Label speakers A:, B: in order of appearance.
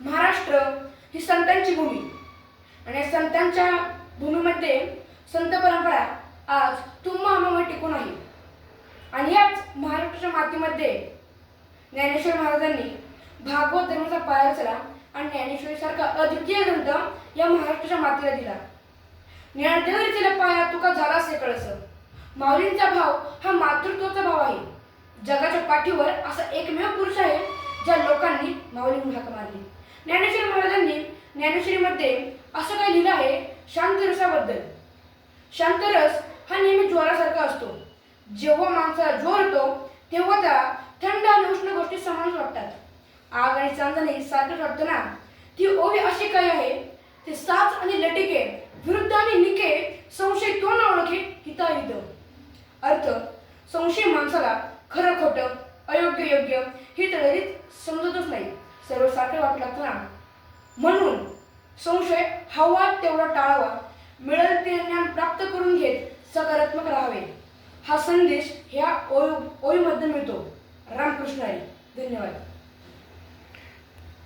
A: महाराष्ट्र ही संतांची भूमी आणि या संतांच्या भूमीमध्ये संत परंपरा आज तुम्हा टिकून आहे। आणि याच महाराष्ट्राच्या मातीमध्ये ज्ञानेश्वर महाराजांनी भागवत धर्माचा पाया रचला आणि ज्ञानेश्वरीसारखा अद्वितीय ग्रंथ या महाराष्ट्राच्या मातीला दिला। ज्ञानदेव रचलेला पाया तुका झाला असे कळस। माऊलींचा भाव हा मातृत्वाचा भाव आहे। जगाच्या पाठीवर असा एकमेव पुरुष आहे ज्या लोकांनी माऊलींना हाक मारली। ज्ञानेश्वर महाराजांनी ज्ञानेश्वरीमध्ये असं काही लिहिलं आहे शांत रसाबद्दल। शांत रस हा नेहमी ज्वारासारखा असतो। जेव्हा माणसाला ज्वर येतो तेव्हा त्याला थंड आणि उष्ण गोष्टी समान वाटतात। आग आणि चांदणे सारखं वाटतं ना। ती ओवी अशी काही आहे ते साच आणि लटिके विरुद्ध आणि निके संशय तो न ओळखे हिताहित। अर्थ संशय माणसाला खरं खोटं अयोग्य योग्य ही तळरीत समजतच नाही, सर्वसारखं वाटू लागतं ना। म्हणून संशय हवा तेवढा टाळावा, मिळेल ते ज्ञान प्राप्त करून घेत सकारात्मक राहावे हा संदेश ह्या ओळीमध्ये मिळतो। रामकृष्ण हरी। धन्यवाद।